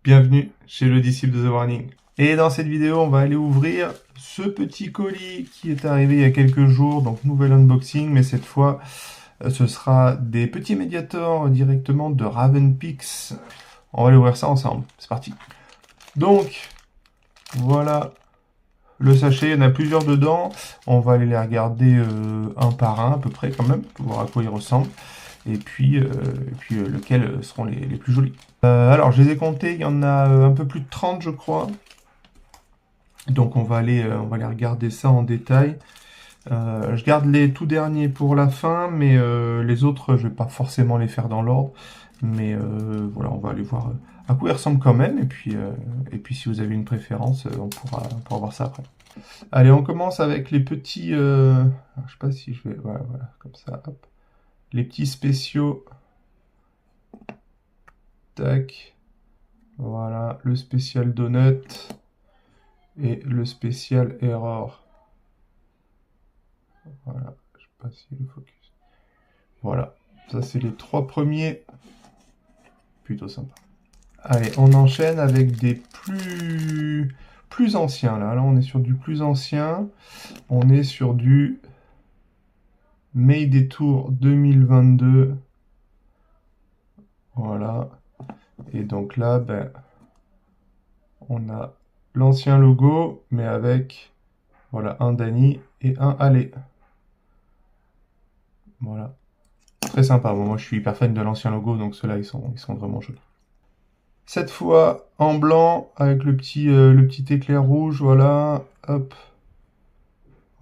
Bienvenue chez le disciple de The Warning. Et dans cette vidéo, on va aller ouvrir ce petit colis qui est arrivé il y a quelques jours, donc nouvel unboxing, mais cette fois, ce sera des petits médiators directement de Ravenpix. On va aller ouvrir ça ensemble. C'est parti. Donc, voilà le sachet, il y en a plusieurs dedans. On va aller les regarder un par un à peu près quand même, pour voir à quoi ils ressemblent. Et puis, lesquels seront les plus jolis. Alors, je les ai comptés, il y en a un peu plus de 30, je crois. Donc, on va aller regarder ça en détail. Je garde les tout derniers pour la fin, mais les autres, je vais pas forcément les faire dans l'ordre. Mais voilà, on va aller voir à quoi ils ressemblent quand même. Et puis si vous avez une préférence, on pourra voir ça après. Allez, on commence avec les petits... alors, je sais pas si je vais... Voilà, comme ça, hop. Les petits spéciaux. Tac. Voilà, le spécial donut et le spécial error. Voilà, je sais pas si le focus. Voilà, ça c'est les trois premiers. Plutôt sympa. Allez, on enchaîne avec des plus anciens. Là, on est sur du plus ancien. On est sur du May des Tours 2022. Voilà. Et donc là, ben, on a l'ancien logo, mais avec voilà, un Dany et un Allez. Voilà. Très sympa. Bon, moi, je suis hyper fan de l'ancien logo, donc ceux-là, ils sont vraiment jolis. Cette fois, en blanc, avec le petit éclair rouge, voilà. Hop.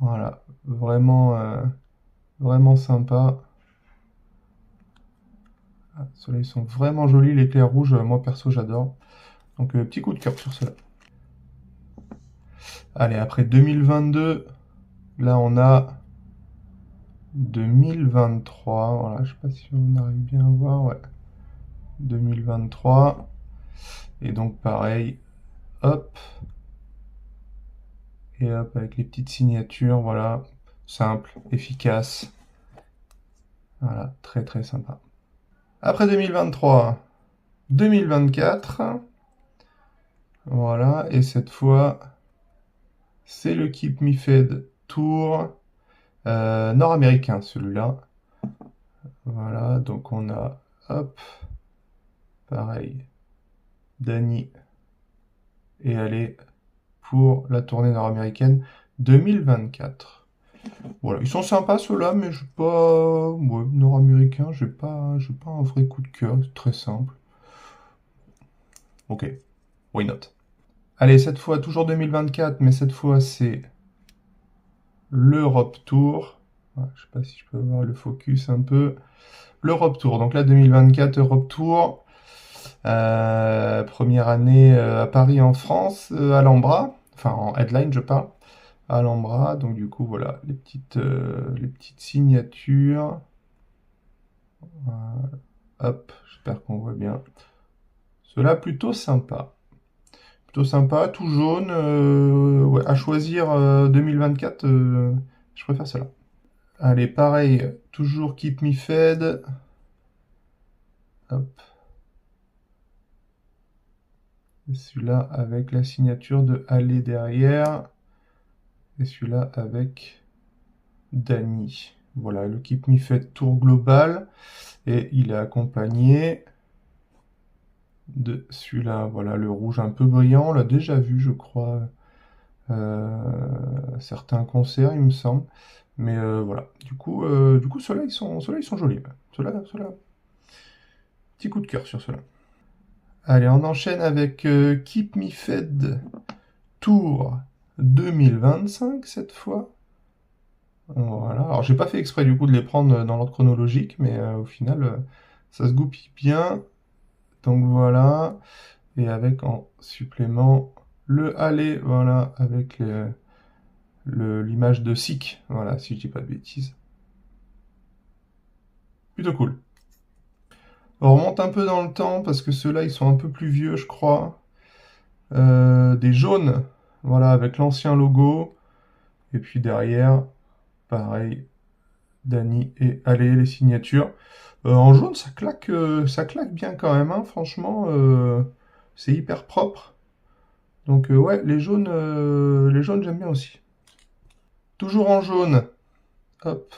Voilà. Vraiment sympa. Ah, ceux-là, ils sont vraiment jolis. L'éclair rouge, moi, perso, j'adore. Donc, petit coup de cœur sur ceux-là. Allez, après 2022, là, on a 2023. Voilà, je sais pas si on arrive bien à voir. Ouais. 2023. Et donc, pareil. Hop. Et hop, avec les petites signatures. Voilà. Simple, efficace. Voilà, très sympa. Après 2023, 2024. Voilà, et cette fois, c'est le Keep Me Fed Tour nord-américain, celui-là. Voilà, donc on a, hop, pareil, Dany et Allez pour la tournée nord-américaine 2024. Voilà, ils sont sympas ceux-là, mais je pas, ouais, nord-américain, j'ai pas un vrai coup de cœur, c'est très simple. Ok, why not? Allez, cette fois, toujours 2024, mais cette fois, c'est l'Europe Tour. Voilà, je sais pas si je peux voir le focus un peu. L'Europe Tour, donc là, 2024, Europe Tour. Première année à Paris, en France, à Alhambra. Enfin, en headline, je parle. À Alhambra, donc du coup, voilà, les petites signatures. Voilà. Hop, j'espère qu'on voit bien. Cela plutôt sympa. Plutôt sympa, tout jaune. Ouais, à choisir 2024, je préfère cela. Allez, pareil, toujours Keep Me Fed. Hop. Celui-là avec la signature de Allez derrière. Et celui-là avec Dany. Voilà, le Keep Me Fed tour global. Et il est accompagné de celui-là. Voilà, le rouge un peu brillant. On l'a déjà vu, je crois, certains concerts, il me semble. Mais voilà. Du coup, ceux-là, ils sont jolis. Ceux-là. Petit coup de cœur sur ceux-là. Allez, on enchaîne avec Keep Me Fed Tour 2025 cette fois. Voilà. Alors, j'ai pas fait exprès du coup de les prendre dans l'ordre chronologique, mais au final, ça se goupille bien. Donc voilà. Et avec en supplément le Allez, voilà, avec l'image de Sikh. Voilà, si je dis pas de bêtises. Plutôt cool. On remonte un peu dans le temps parce que ceux-là, ils sont un peu plus vieux, je crois. Des jaunes, voilà, avec l'ancien logo. Et puis derrière, pareil, Dany et Allez, les signatures. En jaune, ça claque bien quand même, hein, franchement. c'est hyper propre. Donc ouais, les jaunes j'aime bien aussi. Toujours en jaune, hop.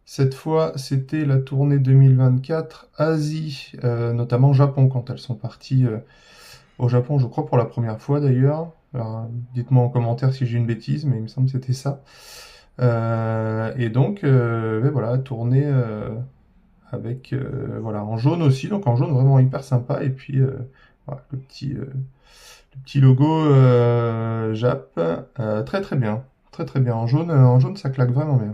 Cette fois, c'était la tournée 2024 Asie, notamment Japon, quand elles sont parties au Japon, je crois pour la première fois d'ailleurs. Dites-moi en commentaire si j'ai une bêtise, mais il me semble que c'était ça. Et donc, ben voilà, tournée avec, voilà, en jaune aussi, donc en jaune vraiment hyper sympa. Et puis, voilà, le petit logo Jap, très très bien. Très très bien. En jaune, ça claque vraiment bien.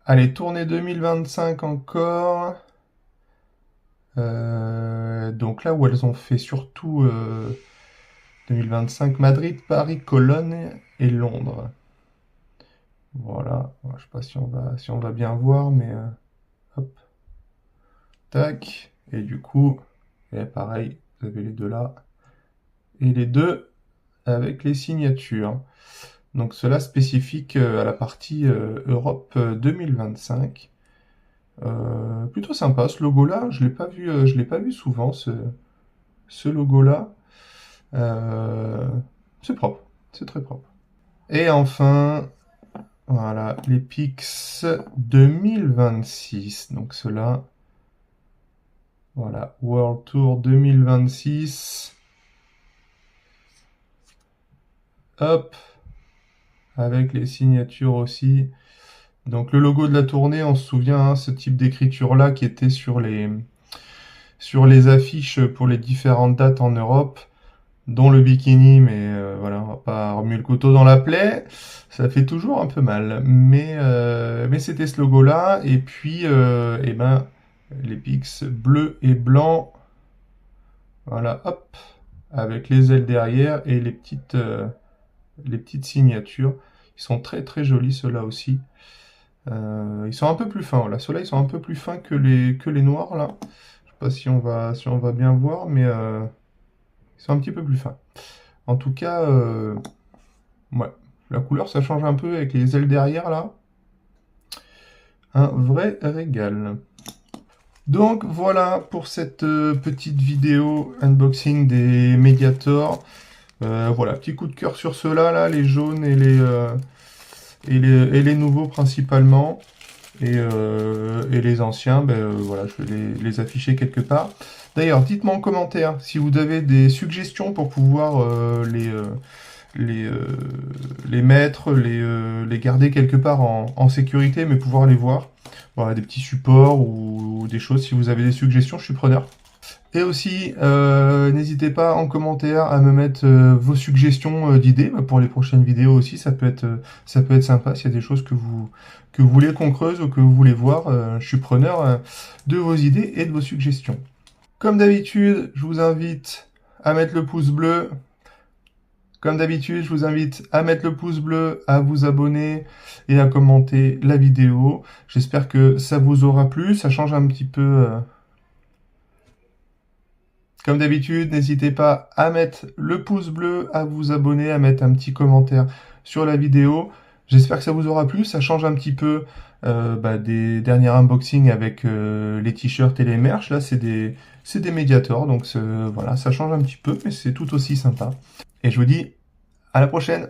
Allez, tournée 2025 encore. Donc là où elles ont fait surtout 2025, Madrid, Paris, Cologne et Londres. Voilà, je ne sais pas si on va bien voir, mais hop, tac. Et du coup, et pareil, vous avez les deux là. Et les deux avec les signatures. Donc cela spécifique à la partie Europe 2025. Plutôt sympa ce logo-là. Je l'ai pas vu souvent ce logo-là. C'est propre, c'est très propre. Et enfin, voilà, les Pix 2026. Donc cela, voilà, World Tour 2026. Hop, avec les signatures aussi. Donc le logo de la tournée, on se souvient, hein, ce type d'écriture-là qui était sur les affiches pour les différentes dates en Europe, dont le bikini, mais voilà, on va pas remuer le couteau dans la plaie, ça fait toujours un peu mal. Mais c'était ce logo-là, et puis, eh ben, les Pix bleus et blancs, voilà, hop, avec les ailes derrière et les petites signatures. Ils sont très très jolis ceux-là aussi. Ils sont un peu plus fins, là. Ceux-là, ils sont un peu plus fins que les noirs, là. Je sais pas si on va bien voir, mais ils sont un petit peu plus fins. En tout cas, ouais, la couleur, ça change un peu avec les ailes derrière, là. Un vrai régal. Donc, voilà pour cette petite vidéo unboxing des Mediator. Voilà, petit coup de cœur sur ceux-là, là, les jaunes et les nouveaux principalement. Et les anciens, ben, voilà, je vais les afficher quelque part. D'ailleurs, dites-moi en commentaire si vous avez des suggestions pour pouvoir les mettre, les garder quelque part en sécurité, mais pouvoir les voir. Voilà, des petits supports ou des choses. Si vous avez des suggestions, je suis preneur. Et aussi, n'hésitez pas en commentaire à me mettre vos suggestions d'idées pour les prochaines vidéos aussi. Ça peut être sympa s'il y a des choses que vous voulez qu'on creuse ou que vous voulez voir. Je suis preneur de vos idées et de vos suggestions. Comme d'habitude, je vous invite à mettre le pouce bleu. Comme d'habitude, je vous invite à mettre le pouce bleu, à vous abonner et à commenter la vidéo. J'espère que ça vous aura plu. Ça change un petit peu... Comme d'habitude, n'hésitez pas à mettre le pouce bleu, à vous abonner, à mettre un petit commentaire sur la vidéo. J'espère que ça vous aura plu. Ça change un petit peu des derniers unboxings avec les t-shirts et les merch. Là, c'est des Mediator. Donc voilà, ça change un petit peu, mais c'est tout aussi sympa. Et je vous dis à la prochaine!